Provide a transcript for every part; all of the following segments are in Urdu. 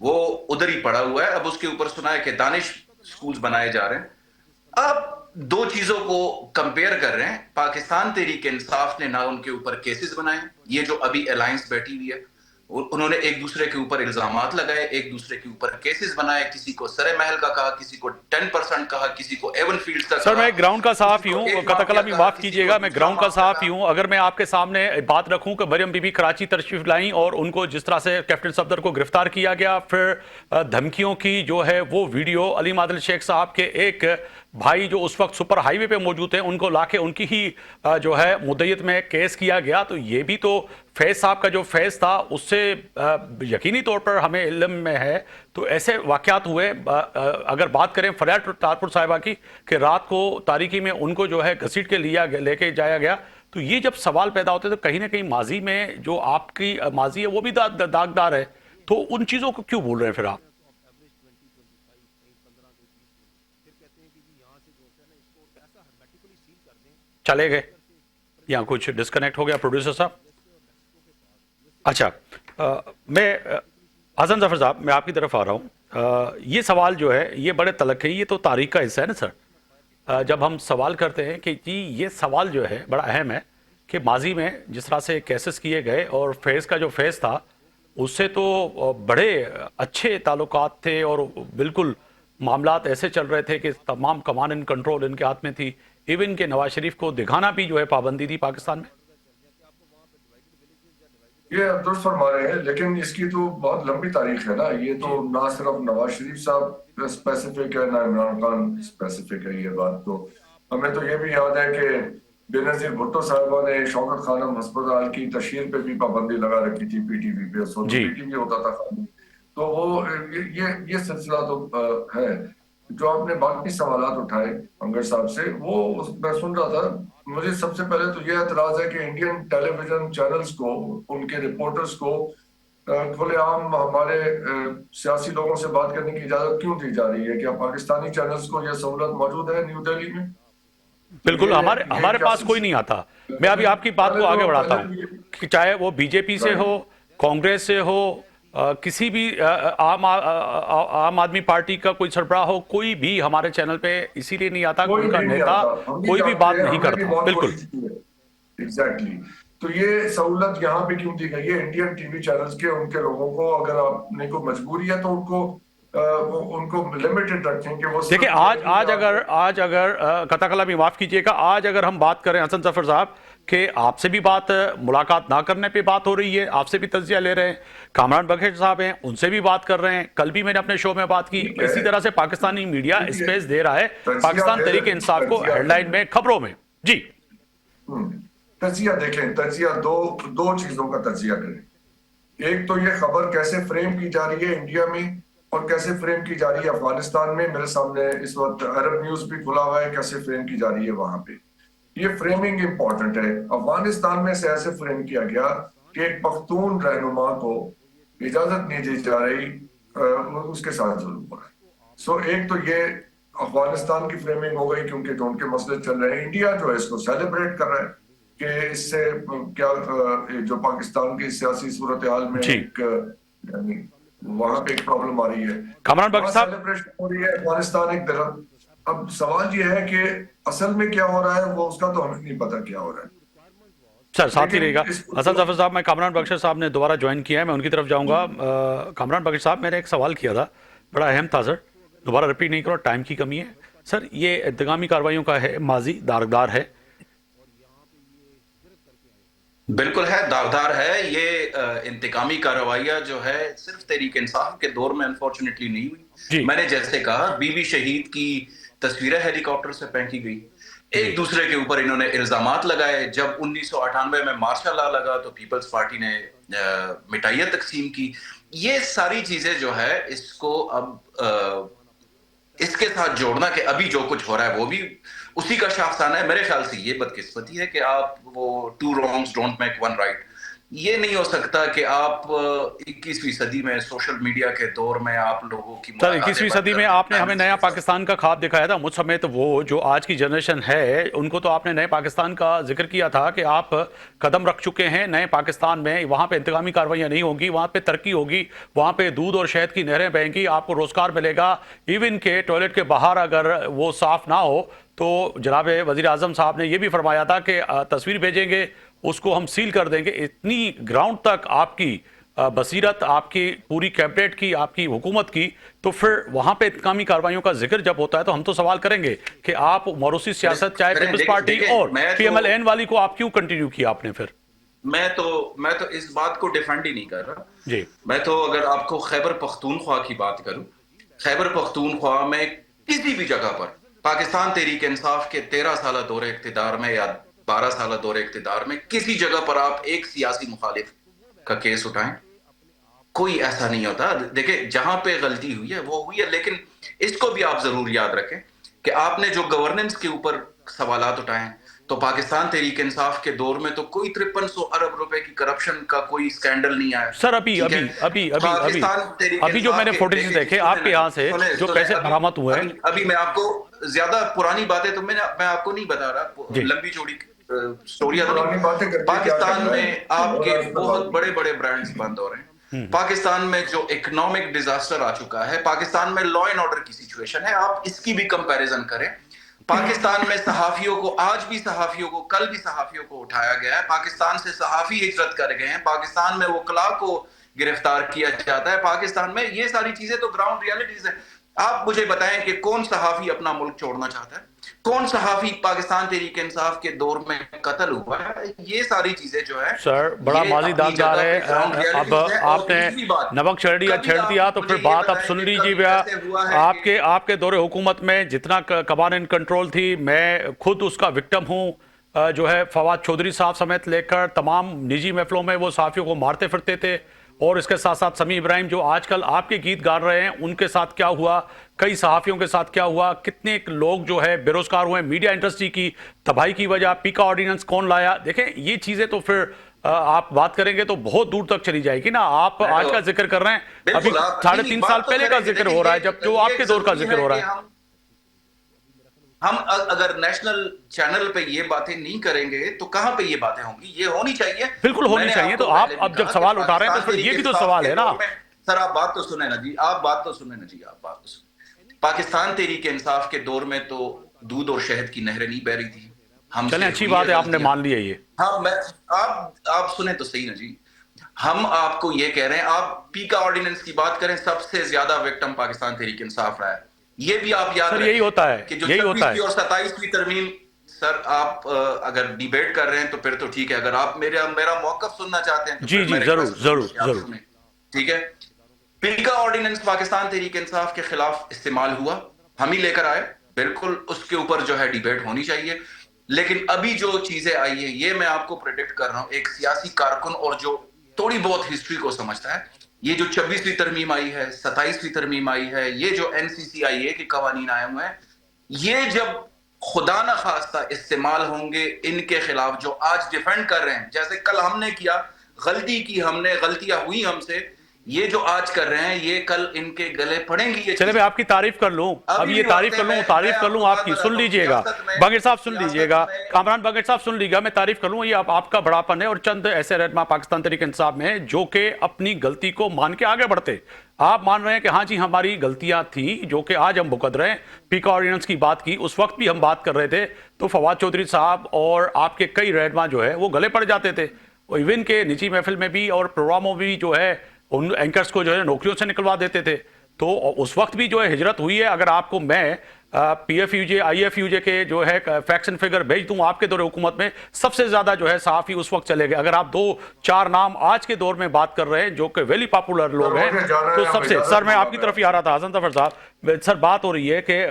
وہ ادھر ہی پڑا ہوا ہے. اب اس کے اوپر سنا ہے کہ دانش سکولز بنائے جا رہے ہیں. آپ دو چیزوں کو کمپیئر کر رہے ہیں. پاکستان تحریک انصاف نے نہ ان کے اوپر کیسز بنائے, یہ جو ابھی الائنس بیٹھی ہوئی ہے انہوں نے ایک دوسرے کے اوپر الزامات لگائے, ایک دوسرے کے اوپر کیسز بنائے, کسی کو سرے محل کا کہا, کسی کو 10% کہا, کسی کو ایون فیلڈز کا سر کہا, میں گراؤنڈ کا کسی صحافی کو ہوں, ایک قطع مافیا کلامی کہا, معاف کسی کیجیے کو گا, میں دوسرا گراؤنڈ کا مافیا صحافی کہا. ہوں. اگر میں آپ کے سامنے بات رکھوں کہ مریم بی بی کراچی تشریف لائیں اور ان کو جس طرح سے کیپٹن صفدر کو گرفتار کیا گیا, پھر دھمکیوں کی جو ہے وہ ویڈیو علیم عادل شیخ صاحب کے ایک بھائی جو اس وقت سپر ہائی وے پہ موجود ہیں ان کو لا کے ان کی ہی جو ہے مدعیت میں کیس کیا گیا, تو یہ بھی تو فیض صاحب کا جو فیض تھا اس سے یقینی طور پر ہمیں علم میں ہے. تو ایسے واقعات ہوئے. اگر بات کریں فریاد تارپور صاحبہ کی کہ رات کو تاریکی میں ان کو جو ہے گھسیٹ کے لے کے جایا گیا, تو یہ جب سوال پیدا ہوتے تو کہیں نہ کہیں ماضی میں جو آپ کی ماضی ہے وہ بھی داغدار ہے, تو ان چیزوں کو کیوں بول رہے ہیں پھر آپ؟ چلے گئے یا کچھ ڈسکنیکٹ ہو گیا پروڈیوسر صاحب؟ اچھا, میں حسن ظفر صاحب میں آپ کی طرف آ رہا ہوں. یہ سوال جو ہے یہ بڑے طلق ہے, یہ تو تاریخ کا حصہ ہے نا سر. جب ہم سوال کرتے ہیں کہ جی یہ سوال جو ہے بڑا اہم ہے کہ ماضی میں جس طرح سے کیسز کیے گئے اور فیض کا جو فیض تھا اس سے تو بڑے اچھے تعلقات تھے اور بالکل معاملات ایسے چل رہے تھے کہ تمام کمان ان کنٹرول ان کے ہاتھ میں تھی. ایون کہ نواز شریف کو دکھانا بھی جو ہے پابندی تھی پاکستان میں. یہ درست فرما رہے ہیں, لیکن اس کی تو بہت لمبی تاریخ ہے نا. یہ تو نہ صرف نواز شریف صاحب اسپیسیفک ہے نہ عمران خان اسپیسیفک ہے. یہ بات تو ہمیں تو یہ بھی یاد ہے کہ بے نظیر بھٹو صاحبہ نے شوکت خانم ہسپتال کی تشہیر پہ بھی پابندی لگا رکھی تھی پی ٹی وی پہ. سو تو جی پی ٹی وی ہوتا تھا خالی. تو وہ یہ سلسلہ تو ہے. جو آپ نے باقی سوالات اٹھائے انگر صاحب سے, وہ میں سن رہا تھا. مجھے سب سے پہلے تو یہ اعتراض ہے کہ انڈین ٹیلی ویژن چینلز کو, ان کے رپورٹرز کو کھلے عام ہمارے سیاسی لوگوں سے بات کرنے کی اجازت کیوں دی جا رہی ہے؟ کیا پاکستانی چینلز کو یہ سہولت موجود ہے نیو دہلی میں؟ تو بالکل یہ ہمارے کیا پاس کوئی نہیں آتا. میں ابھی آپ کی بات کو آگے بڑھاتا ہوں کہ چاہے وہ بی جے پی سے ہو, کانگریس سے ہو, کسی بھی عام آدمی پارٹی کا کوئی سربراہ ہو, کوئی بھی ہمارے چینل پہ اسی لیے نہیں آتا کہ ان کوئی کا بھی نہیں نیتا آتا. ہم بھی کوئی بھی جانتے بات ہیں, نہیں ہم نے بھی کرتا. بہت بالکل کوشش کی ہے. ایگزیکٹلی. تو یہ سہولت یہاں پہ کیوں دی گئی ہے انڈین ٹی وی چینلز کے ان کے لوگوں کو؟ اگر آپ نے کوئی مجبوری ہے تو ان کو لمیٹڈ رکھیں کہ وہ دیکھیں, صرف آج اگر قطع کلامی معاف کیجیے گا, آج اگر ہم بات کریں حسن ظفر صاحب کہ آپ سے بھی بات ملاقات نہ کرنے پہ بات ہو رہی ہے, آپ سے بھی تجزیہ لے رہے ہیں, کامران بخش صاحب ہیں ان سے بھی بات کر رہے ہیں, کل بھی میں نے اپنے شو میں بات کی, ٹھیک ہے, اسی طرح سے پاکستانی میڈیا ٹھیک ہے, اسپیس دے رہا ہے تجزیہ پاکستان دے تحریک رہے ہیں, انصاف کو تجزیہ ہیڈ دے لائن رہے میں خبروں میں. جی ہیں. تجزیہ دیکھیں, تجزیہ دو چیزوں کا تجزیہ کریں. ایک تو یہ خبر کیسے فریم کی جا رہی ہے انڈیا میں اور کیسے فریم کی جا رہی ہے افغانستان میں. میرے سامنے اس وقت عرب نیوز بھی کھلا ہوا ہے, کیسے فریم کی جا رہی ہے وہاں پہ. یہ فریمنگ امپورٹنٹ ہے. افغانستان میں سے ایسے فریم کیا گیا کہ ایک پختون رہنما کو اجازت نہیں دی جا رہی, اس کے ساتھ ظلم ہو رہا ہے. سو ایک تو یہ افغانستان کی فریمنگ ہو گئی کیونکہ جو ان کے مسئلے چل رہے ہیں. انڈیا جو ہے اس کو سیلیبریٹ کر رہا ہے کہ اس سے کیا جو پاکستان کی سیاسی صورتحال میں جی ایک یعنی وہاں پہ ایک پرابلم آ رہی ہے, کامران وہاں بخش صاحب. سیلیبریشن ہو رہی ہے, افغانستان ایک طرف. اب سوال یہ ہے کہ اصل میں کیا ہو رہا ہے وہ اس کا تو ہمیں نہیں پتا کیا ہو رہا ہے. سر ساتھ ہی لیکن رہے گا. اس حسن ظفر صاحب, میں کامران بخش صاحب نے دوبارہ جوائن کیا ہے, میں ان کی طرف جاؤں گا. کامران بخش صاحب میں نے ایک سوال کیا تھا بڑا اہم تھا سر, دوبارہ رپیٹ نہیں کرو, ٹائم کی کمی ہے. سر یہ انتقامی کارروائیوں کا ہے ماضی داغدار ہے. بالکل ہے, داغدار ہے. یہ انتقامی کارروائیاں جو ہے صرف تحریک انصاف کے دور میں انفارچونیٹلی نہیں ہوئی. جی میں نے جیسے کہا بی بی شہید کی تصویریں ہیلی کاپٹر سے پھینکی گئی, ایک دوسرے کے اوپر انہوں نے الزامات لگائے. جب 1998 میں مارشل لا لگا تو پیپلز پارٹی نے مٹھائیاں تقسیم کی. یہ ساری چیزیں جو ہے اس کو اب اس کے ساتھ جوڑنا کہ ابھی جو کچھ ہو رہا ہے وہ بھی اسی کا شاخسانہ ہے. میرے خیال سے یہ بدقسمتی ہے کہ آپ وہ two wrongs don't make one right. یہ نہیں ہو سکتا کہ آپ 21ویں صدی میں سوشل میڈیا کے دور میں آپ لوگوں کی سر ملاقاتیں 21ویں بند صدی کر میں دیں آپ نے ہمیں پرائم نیا منسٹر کے ساتھ۔ پاکستان کا خواب دکھایا تھا، مجھ سمیت وہ جو آج کی جنریشن ہے ان کو تو آپ نے نئے پاکستان کا ذکر کیا تھا کہ آپ قدم رکھ چکے ہیں نئے پاکستان میں، وہاں پہ انتقامی کارروائیاں نہیں ہوں گی، وہاں پہ ترقی ہوگی، وہاں پہ دودھ اور شہد کی نہریں بہیں گی، آپ کو روزگار ملے گا، ایون کہ ٹوائلٹ کے باہر اگر وہ صاف نہ ہو تو جناب وزیر اعظم صاحب نے یہ بھی فرمایا تھا کہ تصویر بھیجیں گے اس کو ہم سیل کر دیں گے۔ اتنی گراؤنڈ تک آپ کی بصیرت، آپ کی پوری کیبنٹ کی، آپ کی حکومت کی، تو پھر وہاں پہ انتقامی کارروائیوں کا ذکر جب ہوتا ہے تو ہم تو سوال کریں گے کہ آپ موروثی سیاست چاہے کریں پیپلز پارٹی دیکھیں اور میں پی ایم ایل این والی کو آپ کیوں کنٹینیو کیا آپ نے پھر؟ میں تو اس بات کو ڈیفینڈ ہی نہیں کر رہا۔ جی میں تو اگر آپ کو خیبر پختونخوا کی بات کروں، خیبر پختونخوا میں کسی بھی جگہ پر پاکستان تحریک انصاف کے 13 سالہ دور اقتدار میں یا 12 سالہ دور اقتدار میں کسی جگہ پر آپ ایک سیاسی مخالف کا کیس اٹھائیں، کوئی ایسا نہیں ہوتا۔ دیکھیں جہاں پہ غلطی ہوئی ہے وہ ہوئی ہے، لیکن اس کو بھی آپ ضرور یاد رکھیں کہ آپ نے جو گورننس کے اوپر سوالات اٹھائے ہیں تو پاکستان تحریک انصاف کے دور میں تو کوئی 5300 ارب روپے کی کرپشن کا کوئی سکینڈل نہیں آیا، سر ابھی ٹھیک ہے؟ ابھی ابھی ابھی ابھی پاکستان تحریک ابھی جو میں انصاف نے کے فوٹیجز دیکھیں جی، دیکھے سنیں آپ کے نا جی، یہاں سے جو پیسے برآمد ہوئے ہیں، ابھی میں آپ کو زیادہ پرانی باتیں تو میں آپ کو نہیں بتا رہا، جی لمبی چوڑی سٹوریاں تو پرانی باتیں نہیں۔ کر کے کیا پاکستان کرنا میں ہے؟ آپ کے اس پر بہت بات بڑے بڑے برانڈز بند ہو رہے ہیں، پاکستان میں جو اکنامک ڈیزاسٹر آ چکا ہے، پاکستان میں لا اینڈ آرڈر کی سچویشن ہے، آپ اس کی بھی کمپیریزن کریں۔ پاکستان میں صحافیوں کو آج بھی صحافیوں کو کل بھی صحافیوں کو اٹھایا گیا ہے، پاکستان سے صحافی ہجرت کر گئے ہیں، پاکستان میں وکلاء کو گرفتار کیا جاتا ہے، پاکستان میں یہ ساری چیزیں تو گراؤنڈ ریالٹیز ہیں۔ آپ مجھے بتائیں کہ کون صحافی اپنا ملک چھوڑنا چاہتا ہے؟ کون صحافی پاکستان تحریک انصاف کے دور میں قتل ہوا ہے؟ یہ ساری چیزیں جو ہے سر بڑا یہ ماضی اپنی داغدار جگہ ہے۔ پہ گراؤنڈ اب ریالٹیز ہیں۔ اور آپ نے دوسری بات، نمک چھڑ کبھی دیا آپ تو پھر مجھے یہ بات اب بتائیں سن کہ لیجیے کبھی بیا۔ ایسے ہوا ہے کہ آپ کے دور حکومت میں جتنا قوانین کنٹرول تھی، میں خود اس کا وکٹم ہوں، جو ہے فواد چودھری صاحب سمیت لے کر تمام نجی محفلوں میں وہ صحافیوں کو مارتے پھرتے تھے، اور اس کے ساتھ ساتھ سمیع ابراہیم جو آج کل آپ کے گیت گا رہے ہیں ان کے ساتھ کیا ہوا، کئی صحافیوں کے ساتھ کیا ہوا، کتنے لوگ جو ہے بے روزگار ہوئے، میڈیا انڈسٹری کی تباہی کی وجہ پیکا آرڈیننس کون لایا۔ دیکھیں یہ چیزیں تو پھر آپ بات کریں گے تو بہت دور تک چلی جائے گی نا۔ آپ میں آج تو کا ذکر کر رہے ہیں، ابھی بالکل آپ ساڑھے نہیں 3 سال بات تو پہلے کا کریں گے۔ ذکر دیکھیں ہو رہا ہے جب جو آپ یہ کے دور کا ضروری ذکر ہو رہا کہ ہے۔ ہم اگر نیشنل چینل پہ یہ باتیں نہیں کریں گے تو کہاں پہ یہ باتیں ہوں گی؟ یہ ہونی چاہیے، بالکل میں ہونی نے چاہیے۔ آپ کو تو آپ پہلے بھی اب جب کہا کہ سوال اٹھا رہے ہیں تو پاکستان پھر یہ تحریک بھی تو انصاف سوال کے ہے نا۔ دور میں، سر آپ بات تو سنیں نا جی، آپ بات تو سنیں نا جی، آپ بات تو سنیں۔ پاکستان تحریک انصاف کے دور میں تو دودھ اور شہد کی نہریں نہیں بہ رہی تھی، ہم چلیں سے اچھی ہوئی ہے بات ہے، آپ نے غلطیاں۔ مان لیا یہ۔ ہاں آپ سنیں تو صحیح نا جی، ہم آپ کو یہ کہہ رہے ہیں، آپ پیکا آرڈیننس کی بات کریں، سب سے زیادہ وکٹم پاکستان تحریک انصاف رہا ہے، یہ بھی آپ یاد سر یہی رکھیں ہوتا ہے، کہ جو یہی ہوتا 26ویں ہے۔ اور 27ویں ترمیم، سر آپ اگر ڈیبیٹ کر رہے ہیں تو پھر تو ٹھیک ہے، اگر آپ میرا موقف سننا چاہتے ہیں تو جی پھر جی میں ضرور ریکویسٹ کروں ضرور گا کہ آپ ضرور۔ سنیں، ٹھیک ہے؟ پیکا آرڈیننس پاکستان تحریک انصاف کے خلاف استعمال ہوا، ہم ہی لے کر آئے، بالکل اس کے اوپر جو ہے ڈیبیٹ ہونی چاہیے، لیکن ابھی جو چیزیں آئی ہیں یہ میں آپ کو پریڈکٹ کر رہا ہوں، ایک سیاسی کارکن اور جو تھوڑی بہت ہسٹری کو سمجھتا ہے، یہ جو 26ویں ترمیم آئی ہے، 27ویں ترمیم آئی ہے، یہ جو NCC کے قوانین آئے ہوئے ہیں، یہ جب خدا نہ خواستہ استعمال ہوں گے ان کے خلاف جو آج ڈیفینڈ کر رہے ہیں، جیسے کل ہم نے کیا، غلطی کی ہم نے، غلطیاں ہوئی ہم سے، یہ جو آج کر رہے ہیں یہ کل ان کے گلے پڑیں گی یہ چلے میں چیزیں۔ آپ کی تعریف کر لوں، اب ابھی یہ بھی تعریف وقت ہے، کر لوں میں آپ کو آپ کی، بات سن بتاتا ہوں، لیجئے گا بانگیر صاحب، سن لیجئے گا کامران بانگیر صاحب، سن لیجئے گا، میں تعریف کر لوں، یہ آپ کا بڑاپن ہے، اور چند ایسے رہنما پاکستان تحریک انصاف میں ہیں جو کہ اپنی غلطی کو مان کے آگے بڑھتے۔ آپ مان رہے ہیں کہ ہاں جی ہماری غلطیاں تھیں جو کہ آج ہم بھگت رہے ہیں۔ پیکا آرڈیننس کی بات کی، اس وقت بھی ہم بات کر رہے تھے تو فواد چودھری صاحب اور آپ کے کئی رہنما جو ہے وہ گلے پڑ جاتے تھے، ایون کہ نجی محفل میں بھی اور پروگراموں میں بھی جو ہے ان اینکرز کو جو ہے نوکریوں سے نکلوا دیتے تھے۔ تو اس وقت بھی جو ہے ہجرت ہوئی ہے۔ اگر آپ کو میں P F U J I F U J کے جو ہے فیکٹس اینڈ فگر بھیج دوں، آپ کے دور حکومت میں سب سے زیادہ جو ہے صحافی اس وقت چلے گئے۔ اگر آپ 2-4 نام آج کے دور میں بات کر رہے ہیں جو کہ ویلی پاپولر لوگ ہیں تو سب سے، سر میں آپ کی طرف ہی آ رہا تھا حسن ظفر صاحب، سر بات ہو رہی ہے کہ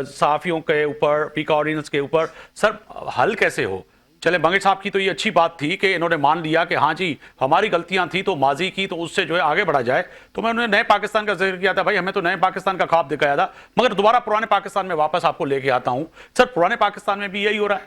صحافیوں کے اوپر، پیکا آرڈیننس کے اوپر، سر حل کیسے ہو؟ چلے بانگیر صاحب کی تو یہ اچھی بات تھی کہ انہوں نے مان لیا کہ ہاں جی ہماری غلطیاں تھیں تو ماضی کی، تو اس سے جو ہے آگے بڑھا جائے۔ تو میں انہوں نے نئے پاکستان کا ذکر کیا تھا، بھائی ہمیں تو نئے پاکستان کا خواب دکھایا تھا، مگر دوبارہ پرانے پاکستان میں واپس آپ کو لے کے آتا ہوں۔ سر پرانے پاکستان میں بھی یہی ہو رہا ہے؟